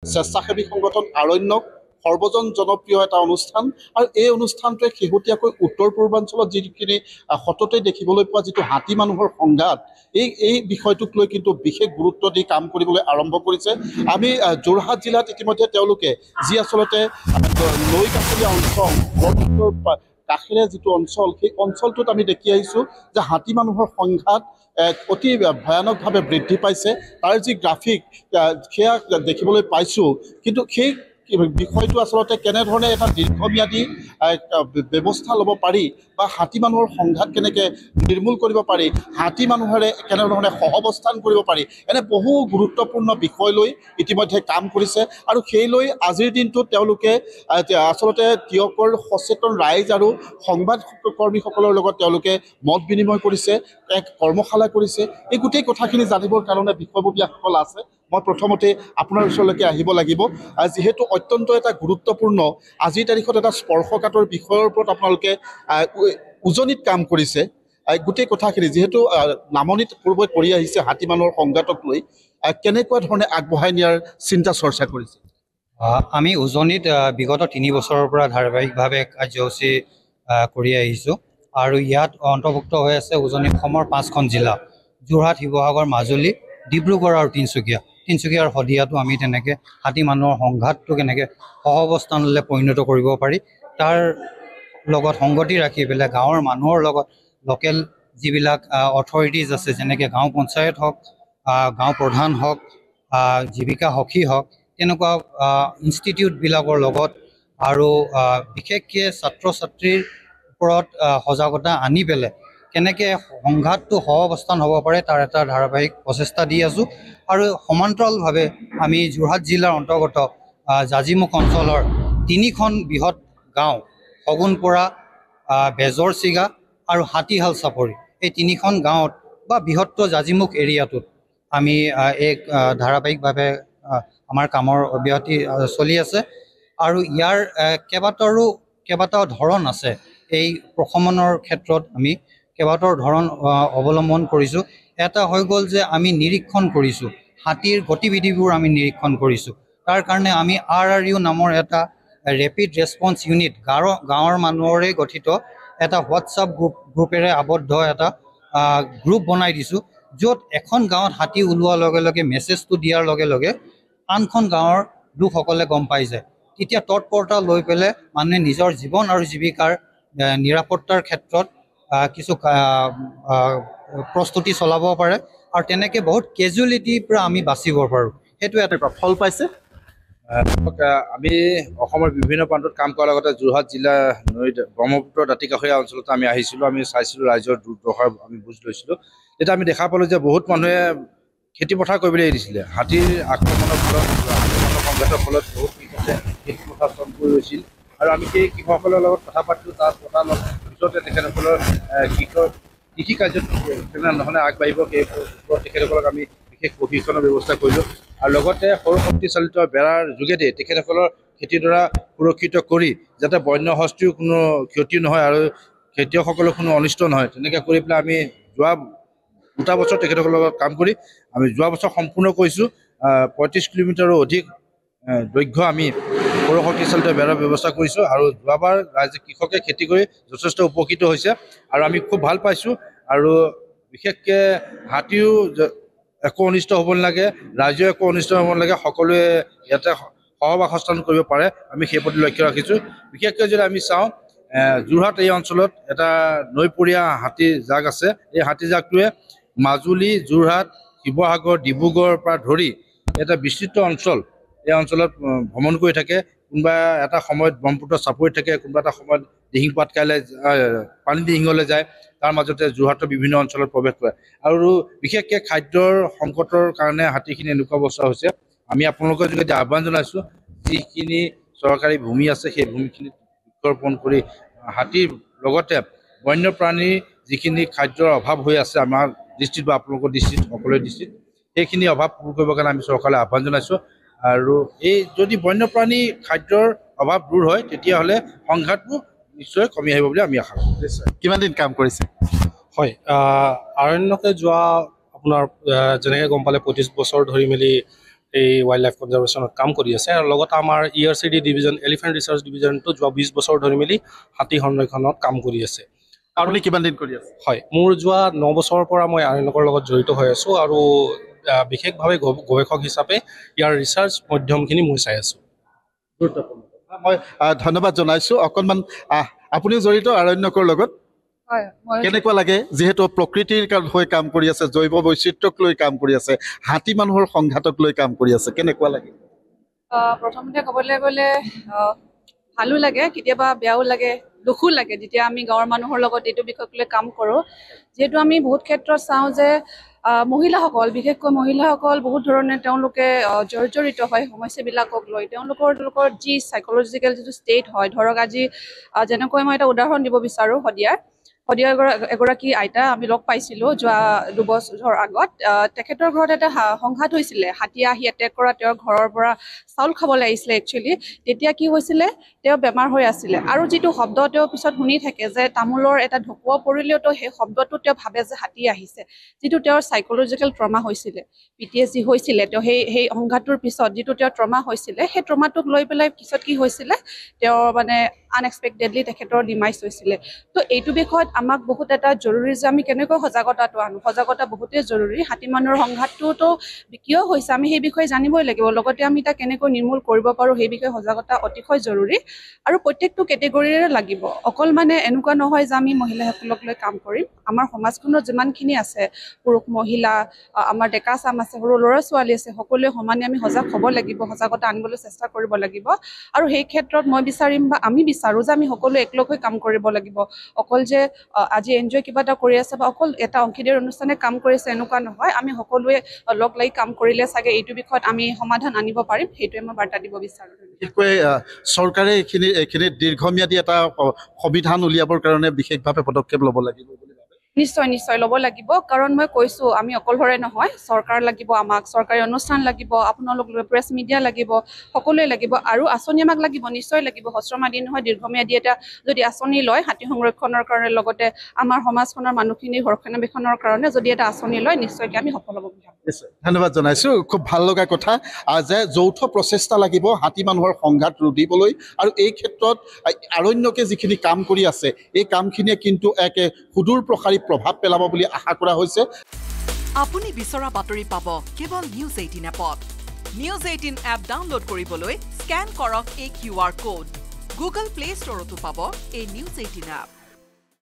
স্বেচ্ছাসেৱী সংগঠন আৰণ্যক সৰ্বজন জনপ্ৰিয় এটা অনুষ্ঠান আৰু এই অনুষ্ঠানটোৱে শেহতীয়াকৈ উত্তৰ পূৰ্বাঞ্চলত যিখিনি সততে দেখিবলৈ পোৱা যিটো হাতী মানুহৰ সংঘাত এই বিষয়টোক লৈ কিন্তু বিশেষ গুৰুত্ব দি কাম কৰিবলৈ আৰম্ভ কৰিছে। আমি যোৰহাট জিলাত ইতিমধ্যে তেওঁলোকে যি আচলতে নৈ কাষৰীয়া অঞ্চল ব্ৰহ্মপুত্ৰৰ কাষেৰে যিটো অঞ্চল সেই অঞ্চলটোত আমি দেখি আহিছোঁ যে হাতী মানুহৰ সংঘাত অতি ভয়ানকভাৱে বৃদ্ধি পাইছে। তাৰ যি গ্ৰাফিক সেয়া দেখিবলৈ পাইছোঁ, কিন্তু সেই বিষয়টো আচলতে কেনেধৰণে এটা দীৰ্ঘম্যাদী ব্যৱস্থা ল'ব পাৰি বা হাতী মানুহৰ সংঘাত কেনেকৈ নিৰ্মূল কৰিব পাৰি, হাতী মানুহেৰে কেনেধৰণে সহৱস্থান কৰিব পাৰি, এনে বহু গুৰুত্বপূৰ্ণ বিষয় লৈ ইতিমধ্যে কাম কৰিছে। আৰু সেই লৈ আজিৰ দিনটোত তেওঁলোকে আচলতে তিয়কৰ সচেতন ৰাইজ আৰু সংবাদ কৰ্মীসকলৰ লগত তেওঁলোকে মত বিনিময় কৰিছে, এক কৰ্মশালা কৰিছে। এই গোটেই কথাখিনি জানিবৰ কাৰণে বিষয়ববীয়াসকল আছে। মই প্ৰথমতে আপোনাৰ ওচৰলৈকে আহিব লাগিব, যিহেতু অত্যন্ত এটা গুৰুত্বপূৰ্ণ আজিৰ তাৰিখত এটা স্পৰ্শকাতৰ বিষয়ৰ ওপৰত আপোনালোকে উজনিত কাম কৰিছে। গোটেই কথাখিনি যিহেতু নামনিত পূৰ্বে কৰি আহিছে হাতী মানুহৰ সংঘাতক লৈ, কেনেকুৱা ধৰণে আগবঢ়াই নিয়াৰ চিন্তা চৰ্চা কৰিছে? আমি উজনিত বিগত 3 বছৰৰ পৰা ধাৰাবাহিকভাৱে কাৰ্যসূচী কৰি আহিছোঁ আৰু ইয়াত অন্তৰ্ভুক্ত হৈ আছে উজনি অসমৰ 5খন জিলা: যোৰহাট, শিৱসাগৰ, মাজুলী, ডিব্ৰুগড় আৰু তিনিচুকীয়াৰ শদিয়াতো আমি তেনেকৈ হাতী মানুহৰ সংঘাতটো কেনেকৈ সহাৱস্থানলৈ পৰিণত কৰিব পাৰি তাৰ লগত সংগতি ৰাখি পেলাই গাঁৱৰ মানুহৰ লগত লোকেল যিবিলাক অথৰিটিজ আছে, যেনেকৈ গাঁও পঞ্চায়ত হওক, গাঁও প্ৰধান হওক, জীৱিকা সখী হওক, তেনেকুৱা ইনষ্টিটিউটবিলাকৰ লগত আৰু বিশেষকৈ ছাত্ৰ ছাত্ৰীৰ ওপৰত সজাগতা আনি পেলাই কেনেকৈ সংঘাতটো সহাৱস্থান হ'ব পাৰে তাৰ এটা ধাৰাবাহিক প্ৰচেষ্টা দি আছোঁ। আৰু সমান্তৰালভাৱে আমি যোৰহাট জিলাৰ অন্তৰ্গত জাজিমুখ অঞ্চলৰ 3খন বৃহৎ গাঁও শগুনপৰা, বেজৰচিগা আৰু হাতীহাল চাপৰি, এই 3খন গাঁৱত বা বৃহত্তৰ জাজিমুখ এৰিয়াটোত আমি এক ধাৰাবাহিকভাৱে আমাৰ কামৰ অব্যাহতি চলি আছে। আৰু ইয়াৰ কেইবাটাও ধৰণ আছে। এই প্ৰশমনৰ ক্ষেত্ৰত আমি কেইবাটাও ধৰণ অৱলম্বন কৰিছোঁ। এটা হৈ গ'ল যে আমি নিৰীক্ষণ কৰিছোঁ, হাতীৰ গতিবিধিবোৰ আমি নিৰীক্ষণ কৰিছোঁ। তাৰ কাৰণে আমি RRU নামৰ এটা ৰেপিড ৰেছপন্স ইউনিট গাঁৱৰ মানুহৰে গঠিত এটা হোৱাটছআপ গ্ৰুপেৰে আবদ্ধ এটা গ্ৰুপ বনাই দিছোঁ, য'ত এখন গাঁৱত হাতী ওলোৱাৰ লগে লগে মেছেজটো দিয়াৰ লগে লগে আনখন গাঁৱৰ লোকসকলে গম পাই যায়। তেতিয়া তৎপৰতা লৈ পেলাই মানুহে নিজৰ জীৱন আৰু জীৱিকাৰ নিৰাপত্তাৰ ক্ষেত্ৰত কিছু প্ৰস্তুতি চলাব পাৰে আৰু তেনেকৈ বহুত কেজুৱেলিটিৰ পৰা আমি বাচিব পাৰোঁ। সেইটো এটা ফল পাইছে। আমি অসমৰ বিভিন্ন প্ৰান্তত কাম কৰাৰ লগতে যোৰহাট জিলা ব্ৰহ্মপুত্ৰ দাঁতিকাষৰীয়া অঞ্চলত আমি আহিছিলোঁ। আমি চাইছিলোঁ ৰাইজৰ দুৰ্দশাৰ আমি বুজ লৈছিলোঁ। তেতিয়া আমি দেখা পালোঁ যে বহুত মানুহে খেতি পথাৰ কৰিবলৈ এৰি দিছিলে। হাতীৰ আক্ৰমণৰ ফলত, সংঘাতৰ ফলত বহুত কৃষকে খেতি পথাৰ স্থগিত কৰি ৰৈছিল। আৰু আমি সেই কৃষকসকলৰ লগত কথা পাতিলোঁ। তাৰ পতাৰ পিছতে তেখেতসকলৰ কৃষি কাৰ্যত কেনেধৰণে আগবাঢ়িব সেই ওপৰত তেখেতসকলক আমি বিশেষ প্ৰশিক্ষণৰ ব্যৱস্থা কৰিলোঁ। আৰু লগতে সৌৰ শক্তি চালিত বেৰাৰ যোগেদি তেখেতসকলৰ খেতিডৰা সুৰক্ষিত কৰি যাতে বন্য হস্তীৰ কোনো ক্ষতি নহয় আৰু খেতিয়কসকলৰ কোনো অনিষ্ট নহয়, তেনেকৈ কৰি পেলাই আমি যোৱা 2টা বছৰ তেখেতসকলৰ লগত কাম কৰি আমি যোৱা বছৰ সম্পূৰ্ণ কৰিছোঁ। 35 কিলোমিটাৰো অধিক দৈৰ্ঘ্য আমি সৌৰ শক্তি চালিত বেৰাৰ ব্যৱস্থা কৰিছোঁ। আৰু যোৱাবাৰ কৃষকে খেতি কৰি যথেষ্ট উপকৃত হৈছে আৰু আমি খুব ভাল পাইছোঁ। আৰু বিশেষকৈ হাতীও একো অনিষ্ট হ'ব নালাগে, ৰাইজেও একো অনিষ্ট হ'ব নালাগে, সকলোৱে ইয়াতে সহবাসস্থান কৰিব পাৰে, আমি সেই প্ৰতি লক্ষ্য ৰাখিছোঁ। বিশেষকৈ যদি আমি চাওঁ, যোৰহাট এই অঞ্চলত এটা নৈপৰীয়া হাতীৰ জাক আছে। এই হাতীৰ জাকটোৱে মাজুলী, যোৰহাট, শিৱসাগৰ, ডিব্ৰুগড়ৰ পৰা ধৰি এটা বিস্তৃত অঞ্চল, এই অঞ্চলত ভ্ৰমণ কৰি থাকে। কোনোবা এটা সময়ত ব্ৰহ্মপুত্ৰ চাপৰিত থাকে, কোনোবা এটা সময়ত দিহিং পাটকাইলৈ পানী দিহিঙলৈ যায়। তাৰ মাজতে যোৰহাটৰ বিভিন্ন অঞ্চলত প্ৰৱেশ কৰে। আৰু বিশেষকৈ খাদ্যৰ সংকটৰ কাৰণে হাতীখিনি এনেকুৱা অৱস্থা হৈছে। আমি আপোনালোকৰ যোগেদি আহ্বান জনাইছোঁ, যিখিনি চৰকাৰী ভূমি আছে সেই ভূমিখিনিত বৃক্ষৰোপণ কৰি হাতীৰ লগতে বন্যপ্ৰাণীৰ যিখিনি খাদ্যৰ অভাৱ হৈ আছে আমাৰ দৃষ্টিত বা আপোনালোকৰ দৃষ্টিত, সকলোৰে দৃষ্টিত, সেইখিনি অভাৱ পূৰ কৰিবৰ কাৰণে আমি চৰকাৰলৈ আহ্বান জনাইছোঁ। আৰু এই যদি বন্যপ্ৰাণী খাদ্যৰ অভাৱ দূৰ হয় তেতিয়াহ'লে সংঘাতবোৰ নিশ্চয় কমি আহিব বুলি আমি আশা কৰোঁ। কিমান দিন কাম কৰিছে? হয়, আৰণ্যকে যোৱা আপোনাৰ যেনেকৈ গম পালে 25 বছৰ ধৰি মেলি এই ৱাইল্ড লাইফ কনজাৰ্ভেশ্যনত কাম কৰি আছে আৰু লগতে আমাৰ ERCD ডিভিজন এলিফেণ্ট ৰিচাৰ্চ ডিভিজনটো যোৱা 20 বছৰ ধৰি মেলি হাতী সংৰক্ষণত কাম কৰি আছে। আপুনি কিমান দিন কৰি আছে? হয়, মোৰ যোৱা 9 বছৰৰ পৰা মই আইনকৰ লগত জড়িত হৈ আছোঁ আৰু বিশেষভাৱে গৱেষক হিচাপে ইয়াৰ ৰিচাৰ্চ মাধ্যমখিনি মই চাই আছোঁ। গুৰুত্বপূৰ্ণ। মই ধন্যবাদ জনাইছোঁ। অকণমান আপুনিও জড়িত আৰণ্যকৰ লগত? হয়, কেনেকুৱা লাগে যিহেতু প্ৰকৃতিৰ হৈ কাম কৰি আছে, জৈৱ বৈচিত্ৰ্যক লৈ কাম কৰি আছে, হাতী মানুহৰ সংঘাতক লৈ কাম কৰি আছে, কেনেকুৱা লাগে? প্ৰথমতে ক'বলৈ গ'লে ভালো লাগে, কেতিয়াবা বেয়াও লাগে, দুখো লাগে যেতিয়া আমি গাঁৱৰ মানুহৰ লগত এইটো বিষয়ক লৈ কাম কৰোঁ। যিহেতু আমি বহুত ক্ষেত্ৰত চাওঁ যে মহিলাসকল, বিশেষকৈ মহিলাসকল বহুত ধৰণে তেওঁলোকে জৰ্জৰিত হয় সমস্যাবিলাকক লৈ। তেওঁলোকৰ যি চাইক'লজিকেল যিটো ষ্টেট হয়, ধৰক আজি যেনেকৈ মই এটা উদাহৰণ দিব বিচাৰোঁ, শদিয়াৰ এগৰাকী আইতা আমি লগ পাইছিলোঁ যোৱা 2 বছৰ আগত। তেখেতৰ ঘৰত এটা সংঘাত হৈছিলে, হাতীয়ে আহি এটেক কৰা, তেওঁৰ ঘৰৰ পৰা চাউল খাবলৈ আহিছিলে একচুৱেলি। তেতিয়া কি হৈছিলে, তেওঁ বেমাৰ হৈ আছিলে আৰু যিটো শব্দ তেওঁ পিছত শুনি থাকে যে তামোলৰ এটা ঢকুৱা পৰিলেওতো সেই শব্দটো তেওঁ ভাবে যে হাতী আহিছে। যিটো তেওঁৰ চাইক'লজিকেল ট্ৰমা হৈছিলে, PTSD হৈছিলে, তেওঁ সেই সংঘাতটোৰ পিছত যিটো তেওঁৰ ট্ৰমা হৈছিলে, সেই ট্ৰমাটোক লৈ পেলাই পিছত কি হৈছিলে, তেওঁৰ মানে আনএক্সপেক্টেডলি তেখেতৰ ডিমাইজ হৈছিলে। তো এইটো বিষয়ত আমাক বহুত এটা জৰুৰী যে আমি কেনেকৈ সজাগতাটো আনো। সজাগতা বহুতেই জৰুৰী। হাতী মানুহৰ সংঘাতটোতো কিয় হৈছে আমি সেই বিষয়ে জানিবই লাগিব, লগতে আমি তাক কেনেকৈ নিৰ্মূল কৰিব পাৰোঁ সেই বিষয়ে সজাগতা অতিশয় জৰুৰী আৰু প্ৰত্যেকটো কেটেগৰীৰে লাগিব। অকল মানে এনেকুৱা নহয় যে আমি মহিলাসকলক লৈ কাম কৰিম। আমাৰ সমাজখনত যিমানখিনি আছে, পুৰুষ মহিলা, আমাৰ ডেকা চাম আছে, সৰু ল'ৰা ছোৱালী আছে, সকলোৱে সমানে আমি সজাগ হ'ব লাগিব, সজাগতা আনিবলৈ চেষ্টা কৰিব লাগিব। আৰু সেই ক্ষেত্ৰত মই বিচাৰিম বা আমি বিচাৰোঁ যে আমি সকলোৱে একলগ হৈ কাম কৰিব লাগিব। অকল যে আজি NGO কিবা এটা কৰি আছে বা অকল এটা অংশীদাৰ অনুষ্ঠানে কাম কৰিছে এনেকুৱা নহয়। আমি সকলোৱে লগ লাগি কাম কৰিলে চাগে এইটো বিষয়ত আমি সমাধান আনিব পাৰিম, সেইটোৱে মই বাৰ্তা দিব বিচাৰোঁ। বিশেষকৈ চৰকাৰে এইখিনি দীৰ্ঘম্যাদী এটা সংবিধান উলিয়াবৰ কাৰণে বিশেষভাৱে পদক্ষেপ ল'ব লাগিব বুলি ভাবে? নিশ্চয় ল'ব লাগিব, কাৰণ মই কৈছোঁ আমি অকলশৰে নহয়, চৰকাৰ লাগিব, আমাক চৰকাৰী অনুষ্ঠান লাগিব, আপোনালোক প্ৰেছ মিডিয়া লাগিব, সকলোৱে লাগিব আৰু আঁচনি আমাক লাগিব, নিশ্চয় লাগিব। হ্ৰস্বম্যাদী নহয়, দীৰ্ঘম্যাদী এটা যদি আঁচনি লয় হাতী সংৰক্ষণৰ কাৰণে, লগতে আমাৰ সমাজখনৰ মানুহখিনিৰ ৰক্ষণাবেক্ষণৰ কাৰণে যদি এটা আঁচনি লয়, নিশ্চয়কৈ আমি সফল হ'ব বুলি ভাবোঁ। ধন্যবাদ জনাইছোঁ। খুব ভাল লগা কথা যে যৌথ প্ৰচেষ্টা লাগিব হাতী মানুহৰ সংঘাত ৰুধিবলৈ, আৰু এই ক্ষেত্ৰত আৰণ্যকে যিখিনি কাম কৰি আছে এই কামখিনিয়ে কিন্তু এক সুদূৰ প্ৰসাৰী প্ৰভাৱ পেলাব বুলি আশা কৰা হৈছে। আপুনি বিচৰা বাতৰি পাব কেৱল নিউজ 18 এপত। নিউজ 18 এপ ডাউনলোড কৰিবলৈ স্কেন কৰক এই QR কোড। গুগল প্লে ষ্টৰতো পাব এই নিউজ 18 এপ।